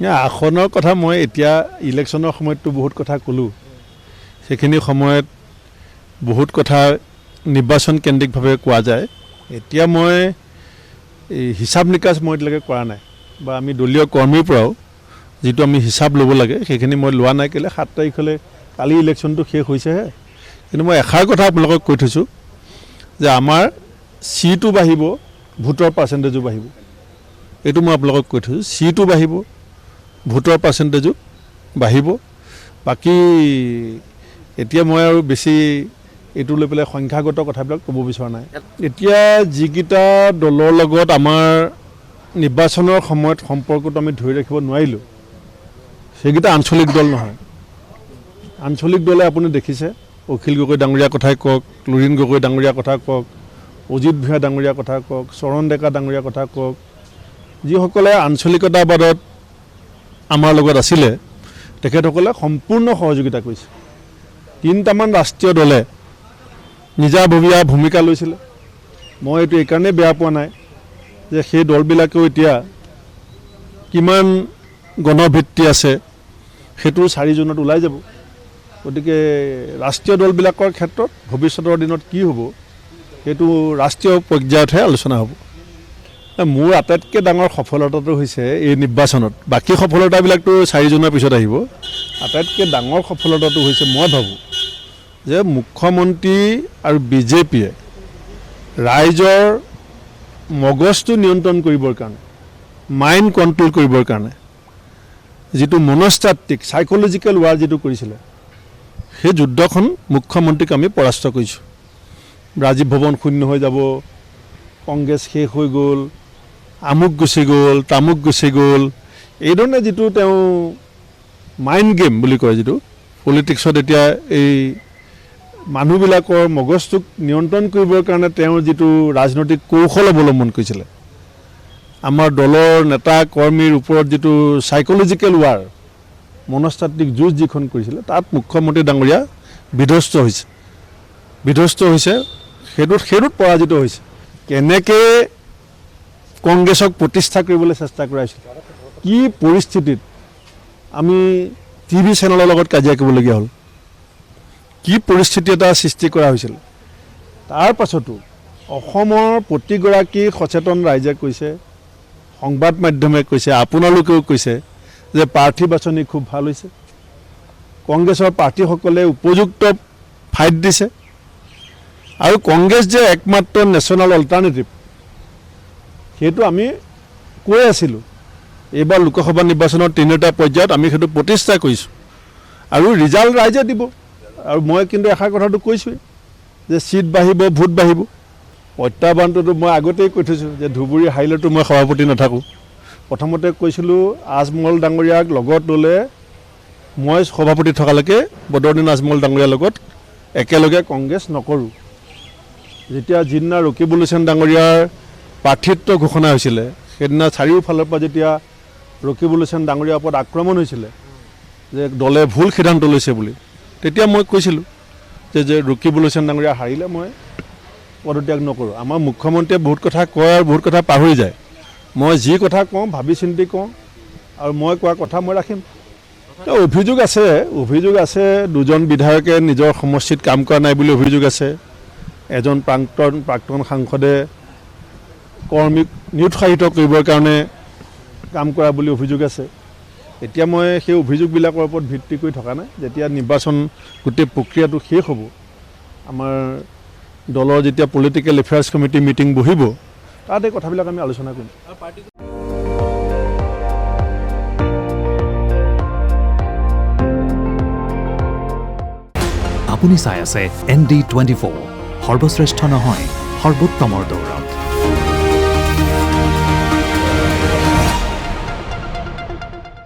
আসনৰ কথা মই এতিয়া ইলেকশ্যনৰ সময়ততো বহুত কথা ক'লোঁ। সেইখিনি সময়ত বহুত কথা নিৰ্বাচন কেন্দ্ৰিকভাৱে কোৱা যায়। এতিয়া মই এই হিচাপ নিকাচ মই এতিয়ালৈকে কৰা নাই, বা আমি দলীয় কৰ্মীৰ পৰাও যিটো আমি হিচাপ ল'ব লাগে সেইখিনি মই লোৱা নাই। কেলৈ 7 তাৰিখলৈ কালি ইলেকশ্যনটো শেষ হৈছেহে। কিন্তু মই এষাৰ কথা আপোনালোকক কৈ থৈছোঁ যে আমাৰ চিটো বাঢ়িব, ভোটৰ পাৰ্চেণ্টেজো বাঢ়িব। এইটো মই আপোনালোকক কৈ থৈছোঁ, চিটো বাঢ়িব, ভোটৰ পাৰ্চেণ্টেজো বাঢ়িব। বাকী এতিয়া মই আৰু বেছি এইটো লৈ পেলাই সংখ্যাগত কথাবিলাক ক'ব বিচৰা নাই। এতিয়া যিকেইটা দলৰ লগত আমাৰ নিৰ্বাচনৰ সময়ত সম্পৰ্কটো আমি ধৰি ৰাখিব নোৱাৰিলোঁ, সেইকেইটা আঞ্চলিক দল নহয়। আঞ্চলিক দলে আপুনি দেখিছে, অখিল গগৈ ডাঙৰীয়াৰ কথাই কওক, লুৰিণ গগৈ ডাঙৰীয়াৰ কথা কওক, অজিত ভূঞা ডাঙৰীয়াৰ কথা কওক, চৰণ ডেকা ডাঙৰীয়াৰ কথা কওক, যিসকলে আঞ্চলিকতাবাদত আমাৰ লগত আছিলে তেখেতসকলে সম্পূৰ্ণ সহযোগিতা কৰিছে। 3টামান ৰাষ্ট্ৰীয় দলে নিজাববীয়া ভূমিকা লৈছিলে। মই এইটো এইকাৰণেই বেয়া পোৱা নাই যে সেই দলবিলাকেও এতিয়া কিমান গণভিত্তি আছে সেইটো 4 জুনত ওলাই যাব। গতিকে ৰাষ্ট্ৰীয় দলবিলাকৰ ক্ষেত্ৰত ভৱিষ্যতৰ দিনত কি হ'ব সেইটো ৰাষ্ট্ৰীয় পৰ্যায়তহে আলোচনা হ'ব। মোৰ আটাইতকৈ ডাঙৰ সফলতাটো হৈছে এই নিৰ্বাচনত, বাকী সফলতাবিলাকতো 4 জুনৰ পিছত আহিব। আটাইতকৈ ডাঙৰ সফলতাটো হৈছে মই ভাবোঁ যে মুখ্যমন্ত্ৰী আৰু বিজেপিয়ে ৰাইজৰ মগজটো নিয়ন্ত্ৰণ কৰিবৰ কাৰণে, মাইণ্ড কণ্ট্ৰল কৰিবৰ কাৰণে যিটো মনস্তাত্ত্বিক চাইক'লজিকেল ৱাৰ যিটো কৰিছিলে, সেই যুদ্ধখন মুখ্যমন্ত্ৰীক আমি পৰাস্ত কৰিছোঁ। ৰাজীৱ ভৱন শূন্য হৈ যাব, কংগ্ৰেছ শেষ হৈ গ'ল, আমুক গুচি গ'ল, তামুক গুচি গ'ল, এইধৰণে যিটো তেওঁ মাইণ্ড গেম বুলি কয়, যিটো পলিটিক্সত এতিয়া এই মানুহবিলাকৰ মগজটোক নিয়ন্ত্ৰণ কৰিবৰ কাৰণে তেওঁৰ যিটো ৰাজনৈতিক কৌশল অৱলম্বন কৰিছিলে, আমাৰ দলৰ নেতা কৰ্মীৰ ওপৰত যিটো চাইক'লজিকেল ৱাৰ, মনস্তাত্ত্বিক যুঁজ যিখন কৰিছিলে, তাত মুখ্যমন্ত্ৰী ডাঙৰীয়া বিধ্বস্ত হৈছে, সেইটোত পৰাজিত হৈছে। কেনেকৈ কংগ্ৰেছক প্ৰতিষ্ঠা কৰিবলৈ চেষ্টা কৰাইছিল, কি পৰিস্থিতিত আমি টিভি চেনেলৰ লগত কাজিয়া কৰিবলগীয়া হ'ল, কি পৰিস্থিতি এটা সৃষ্টি কৰা হৈছিল। তাৰ পাছতো অসমৰ প্ৰতিগৰাকী সচেতন ৰাইজে কৈছে, সংবাদ মাধ্যমে কৈছে, আপোনালোকেও কৈছে যে প্ৰাৰ্থী বাছনি খুব ভাল হৈছে। কংগ্ৰেছৰ প্ৰাৰ্থীসকলে উপযুক্ত ফাইট দিছে আৰু কংগ্ৰেছ যে একমাত্ৰ নেশ্যনেল অল্টাৰনেটিভ সেইটো আমি কৈ আছিলোঁ। এইবাৰ লোকসভা নিৰ্বাচনৰ 3টা পৰ্যায়ত আমি সেইটো প্ৰতিষ্ঠা কৰিছোঁ আৰু ৰিজাল্ট ৰাইজে দিব। আৰু মই কিন্তু এষাৰ কথাটো কৈছোঁৱেই যে চিট বাঢ়িব, ভোট বাঢ়িব। প্ৰত্যাহ্বানটোতো মই আগতেই কৈ থৈছোঁ যে ধুবুৰী হাইলেতো মই সভাপতি নাথাকোঁ। প্ৰথমতে কৈছিলোঁ আজমল ডাঙৰীয়াক লগত ল'লে মই সভাপতি থকালৈকে বদৰুদ্দিন আজমল ডাঙৰীয়াৰ লগত একেলগে কংগ্ৰেছ নকৰোঁ। যেতিয়া যিদিনা ৰকিবুল হুছেইন ডাঙৰীয়াৰ প্ৰাৰ্থিত্ব ঘোষণা হৈছিলে, সেইদিনা চাৰিওফালৰ পৰা যেতিয়া ৰকিবুল হুছেইন ডাঙৰীয়াৰ ওপৰত আক্ৰমণ হৈছিলে যে দলে ভুল সিদ্ধান্ত লৈছে বুলি, তেতিয়া মই কৈছিলোঁ যে ৰকিবুল হুছেইন ডাঙৰীয়া হাৰিলে মই পদত্যাগ নকৰোঁ। আমাৰ মুখ্যমন্ত্ৰীয়ে বহুত কথা কয় আৰু বহুত কথা পাহৰি যায়। মই যি কথা কওঁ ভাবি চিন্তি কওঁ আৰু মই কোৱা কথা মই ৰাখিম। অভিযোগ আছে 2জন বিধায়কে নিজৰ সমষ্টিত কাম কৰা নাই বুলি অভিযোগ আছে। এজন প্ৰাক্তন সাংসদে কৰ্মীক নিৰুৎসাহিত কৰিবৰ কাৰণে কাম কৰা বুলি অভিযোগ আছে। এতিয়া মই সেই অভিযোগবিলাকৰ ওপৰত ভিত্তি কৰি থকা নাই। যেতিয়া নিৰ্বাচন গোটেই প্ৰক্ৰিয়াটো শেষ হ'ব, আমাৰ দলৰ যেতিয়া পলিটিকেল এফেয়াৰ্ছ কমিটি মিটিং বহিব, তাত এই কথাবিলাক আমি আলোচনা কৰিম। আপুনি চাই আছে ND24, সৰ্বশ্ৰেষ্ঠ নহয় সৰ্বোত্তমৰ দৌৰত।